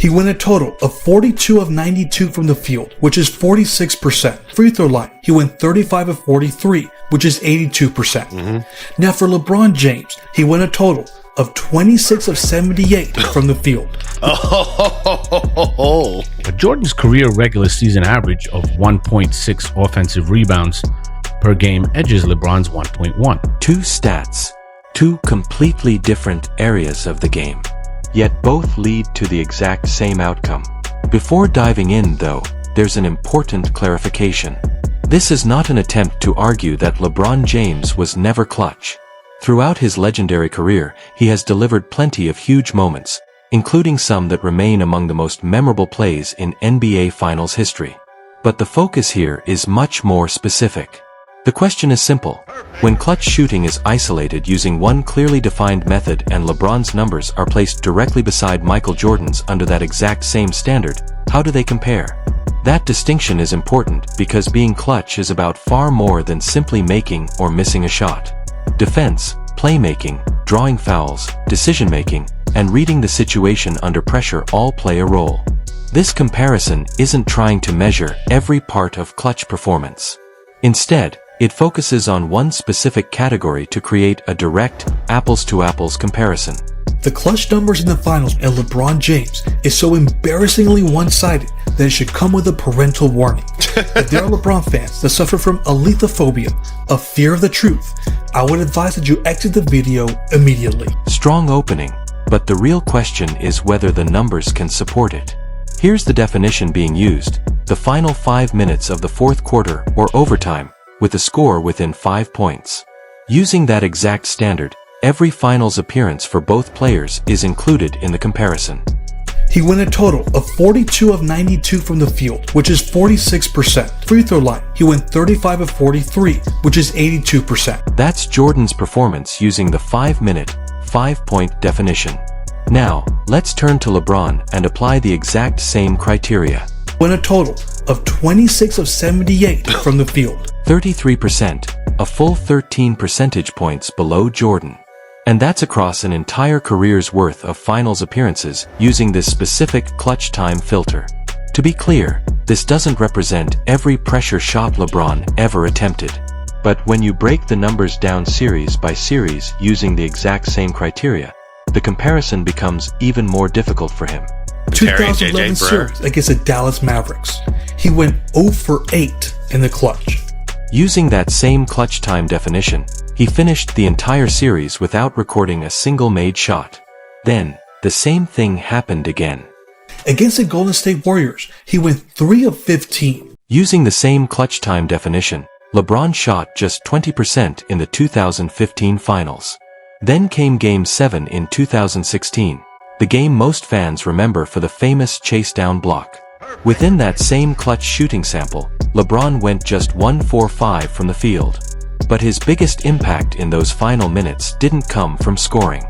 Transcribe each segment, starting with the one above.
He went a total of 42 of 92 from the field, which is 46%. Free throw line, he went 35 of 43, which is 82%. Now for LeBron James, he went a total of 26 of 78 from the field. Jordan's career regular season average of 1.6 offensive rebounds per game edges LeBron's 1.1. Two stats, two completely different areas of the game, yet both lead to the exact same outcome. Before diving in, though, there's an important clarification. This is not an attempt to argue that LeBron James was never clutch. Throughout his legendary career, he has delivered plenty of huge moments, including some that remain among the most memorable plays in NBA Finals history. But the focus here is much more specific. The question is simple. When clutch shooting is isolated using one clearly defined method and LeBron's numbers are placed directly beside Michael Jordan's under that exact same standard, how do they compare? That distinction is important because being clutch is about far more than simply making or missing a shot. Defense, playmaking, drawing fouls, decision-making, and reading the situation under pressure all play a role. This comparison isn't trying to measure every part of clutch performance. Instead, it focuses on one specific category to create a direct, apples-to-apples comparison. The clutch numbers in the finals and LeBron James is so embarrassingly one-sided that it should come with a parental warning. If there are LeBron fans that suffer from alethiophobia, a fear of the truth, I would advise that you exit the video immediately. Strong opening, but the real question is whether the numbers can support it. Here's the definition being used: the final 5 minutes of the fourth quarter or overtime, with a score within 5 points. Using that exact standard, every finals appearance for both players is included in the comparison. He went a total of 42 of 92 from the field, which is 46%. Free throw line, he went 35 of 43, which is 82%. That's Jordan's performance using the 5-minute, 5-point definition. Now, let's turn to LeBron and apply the exact same criteria. Went a total of 26 of 78 from the field. 33%, a full 13 percentage points below Jordan. And that's across an entire career's worth of finals appearances using this specific clutch time filter. To be clear, this doesn't represent every pressure shot LeBron ever attempted. But when you break the numbers down series by series using the exact same criteria, the comparison becomes even more difficult for him. 2011 series against the Dallas Mavericks. He went 0 for 8 in the clutch. Using that same clutch time definition, he finished the entire series without recording a single made shot. Then, the same thing happened again. Against the Golden State Warriors, he went 3 of 15. Using the same clutch time definition, LeBron shot just 20% in the 2015 finals. Then came Game 7 in 2016, the game most fans remember for the famous chase-down block. Within that same clutch shooting sample, LeBron went just 1 for 5 from the field. But his biggest impact in those final minutes didn't come from scoring.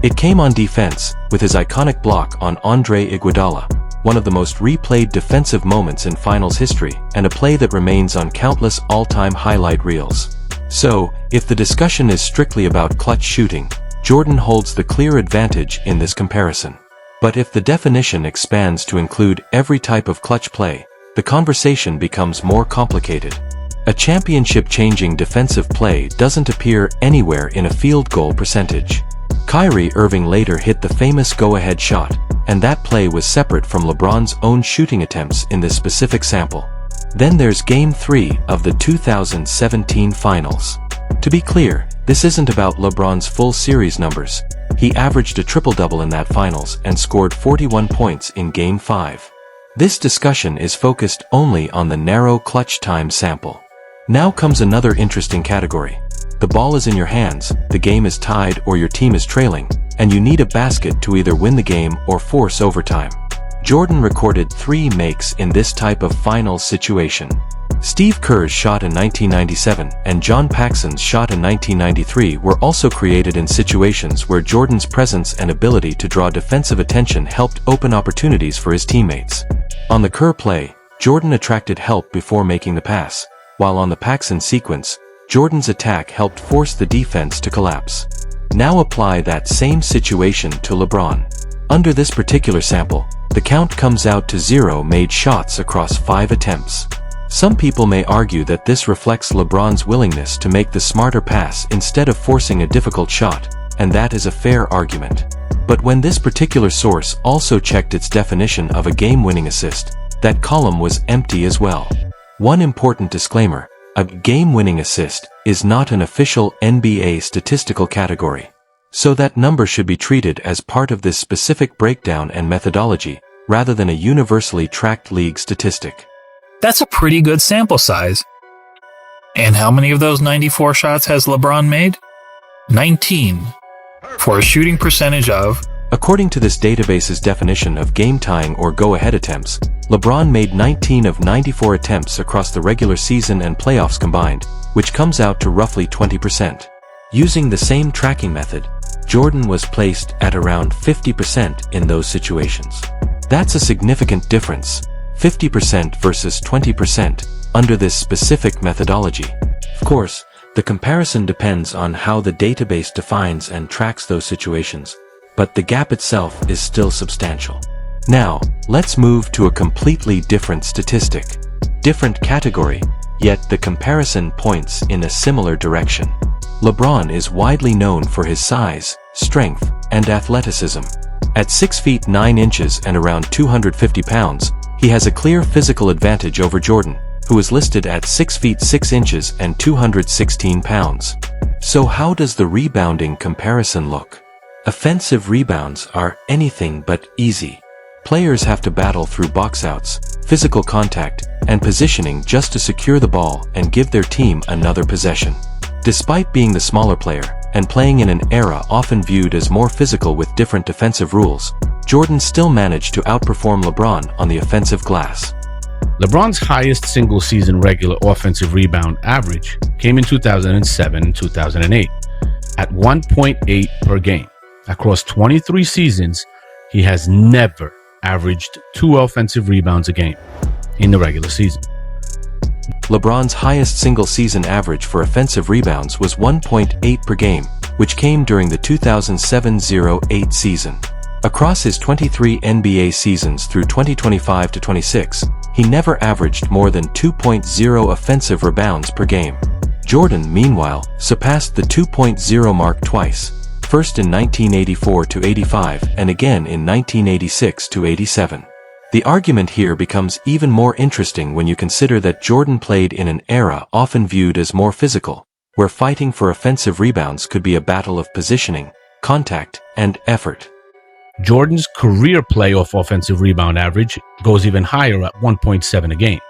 It came on defense, with his iconic block on Andre Iguodala, one of the most replayed defensive moments in finals history and a play that remains on countless all-time highlight reels. So, if the discussion is strictly about clutch shooting, Jordan holds the clear advantage in this comparison. But if the definition expands to include every type of clutch play, the conversation becomes more complicated. A championship-changing defensive play doesn't appear anywhere in a field goal percentage. Kyrie Irving later hit the famous go-ahead shot, and that play was separate from LeBron's own shooting attempts in this specific sample. Then there's Game 3 of the 2017 Finals. To be clear, this isn't about LeBron's full series numbers. He averaged a triple-double in that finals and scored 41 points in Game 5. This discussion is focused only on the narrow clutch time sample. Now comes another interesting category. The ball is in your hands, the game is tied or your team is trailing, and you need a basket to either win the game or force overtime. Jordan recorded 3 makes in this type of finals situation. Steve Kerr's shot in 1997 and John Paxson's shot in 1993 were also created in situations where Jordan's presence and ability to draw defensive attention helped open opportunities for his teammates. On the Kerr play, Jordan attracted help before making the pass, while on the Paxson sequence, Jordan's attack helped force the defense to collapse. Now apply that same situation to LeBron. Under this particular sample, The count comes out to 0 made shots across 5 attempts. Some people may argue that this reflects LeBron's willingness to make the smarter pass instead of forcing a difficult shot, and that is a fair argument. But when this particular source also checked its definition of a game-winning assist, that column was empty as well. One important disclaimer: a game-winning assist is not an official NBA statistical category. So that number should be treated as part of this specific breakdown and methodology, rather than a universally tracked league statistic. That's a pretty good sample size. And how many of those 94 shots has LeBron made? 19. For a shooting percentage of... According to this database's definition of game-tying or go-ahead attempts, LeBron made 19 of 94 attempts across the regular season and playoffs combined, which comes out to roughly 20%. Using the same tracking method, Jordan was placed at around 50% in those situations. That's a significant difference, 50% versus 20%, under this specific methodology. Of course, the comparison depends on how the database defines and tracks those situations, but the gap itself is still substantial. Now, let's move to a completely different statistic. Different category, yet the comparison points in a similar direction. LeBron is widely known for his size, strength, and athleticism. At 6 feet 9 inches and around 250 pounds, he has a clear physical advantage over Jordan, who is listed at 6 feet 6 inches and 216 pounds. So how does the rebounding comparison look? Offensive rebounds are anything but easy. Players have to battle through boxouts, physical contact, and positioning just to secure the ball and give their team another possession. Despite being the smaller player, and playing in an era often viewed as more physical with different defensive rules, Jordan still managed to outperform LeBron on the offensive glass. LeBron's highest single-season regular offensive rebound average came in 2007 and 2008, at 1.8 per game. Across 23 seasons, he has never averaged 2 offensive rebounds a game in the regular season. LeBron's highest single-season average for offensive rebounds was 1.8 per game, which came during the 2007-08 season. Across his 23 NBA seasons through 2025-26, he never averaged more than 2.0 offensive rebounds per game. Jordan, meanwhile, surpassed the 2.0 mark twice, first in 1984-85 and again in 1986-87. The argument here becomes even more interesting when you consider that Jordan played in an era often viewed as more physical, where fighting for offensive rebounds could be a battle of positioning, contact, and effort. Jordan's career playoff offensive rebound average goes even higher at 1.7 a game.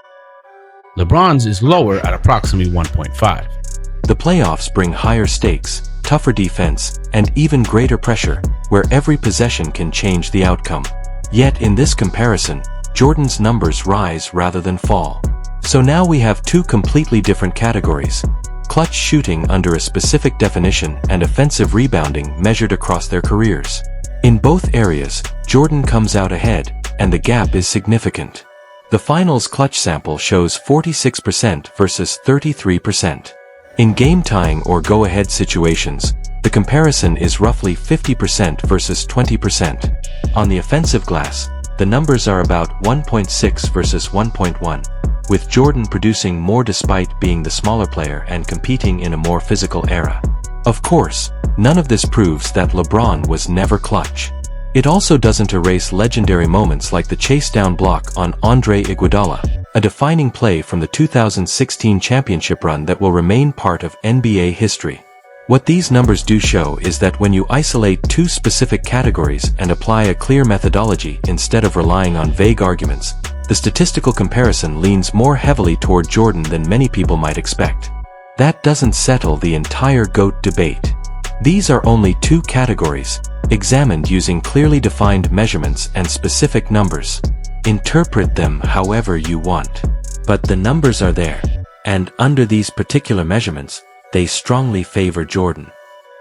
LeBron's is lower at approximately 1.5. The playoffs bring higher stakes, tougher defense, and even greater pressure, where every possession can change the outcome. Yet in this comparison, Jordan's numbers rise rather than fall. So now we have 2 completely different categories: clutch shooting under a specific definition and offensive rebounding measured across their careers. In both areas, Jordan comes out ahead, and the gap is significant. The finals clutch sample shows 46% versus 33%. In game-tying or go-ahead situations, the comparison is roughly 50% versus 20%. On the offensive glass, the numbers are about 1.6 versus 1.1, with Jordan producing more despite being the smaller player and competing in a more physical era. Of course, none of this proves that LeBron was never clutch. It also doesn't erase legendary moments like the chase-down block on Andre Iguodala, a defining play from the 2016 championship run that will remain part of NBA history. What these numbers do show is that when you isolate 2 specific categories and apply a clear methodology instead of relying on vague arguments, the statistical comparison leans more heavily toward Jordan than many people might expect. That doesn't settle the entire GOAT debate. These are only 2 categories, examined using clearly defined measurements and specific numbers. Interpret them however you want. But the numbers are there, and under these particular measurements, they strongly favor Jordan.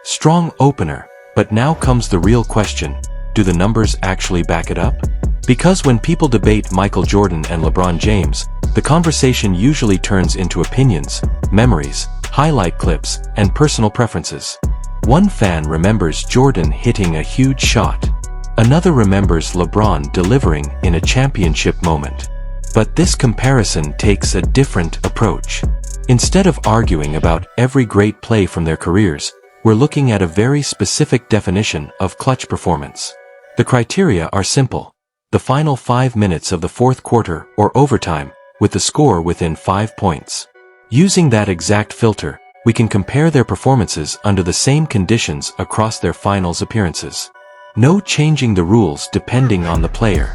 Strong opener, but now comes the real question: do the numbers actually back it up? Because when people debate Michael Jordan and LeBron James, the conversation usually turns into opinions, memories, highlight clips, and personal preferences. One fan remembers Jordan hitting a huge shot. Another remembers LeBron delivering in a championship moment. But this comparison takes a different approach. Instead of arguing about every great play from their careers, we're looking at a very specific definition of clutch performance. The criteria are simple. The final 5 minutes of the fourth quarter or overtime, with the score within 5 points. Using that exact filter, we can compare their performances under the same conditions across their finals appearances. No changing the rules depending on the player.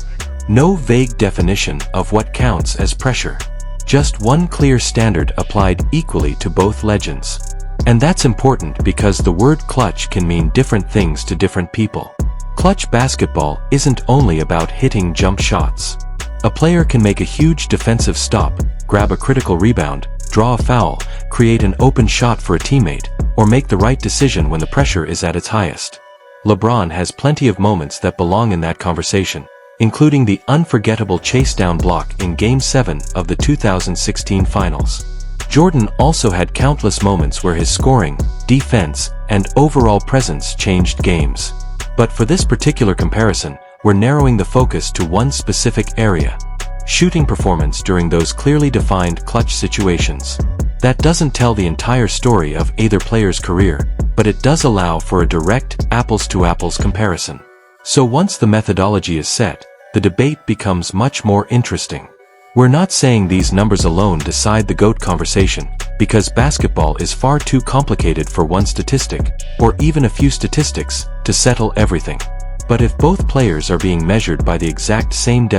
No vague definition of what counts as pressure. Just one clear standard applied equally to both legends. And that's important because the word clutch can mean different things to different people. Clutch basketball isn't only about hitting jump shots. A player can make a huge defensive stop, grab a critical rebound, draw a foul, create an open shot for a teammate, or make the right decision when the pressure is at its highest. LeBron has plenty of moments that belong in that conversation, including the unforgettable chase-down block in Game 7 of the 2016 Finals. Jordan also had countless moments where his scoring, defense, and overall presence changed games. But for this particular comparison, we're narrowing the focus to one specific area: shooting performance during those clearly defined clutch situations. That doesn't tell the entire story of either player's career, but it does allow for a direct apples-to-apples comparison. So once the methodology is set, the debate becomes much more interesting. We're not saying these numbers alone decide the GOAT conversation, because basketball is far too complicated for one statistic, or even a few statistics, to settle everything. But if both players are being measured by the exact same definition,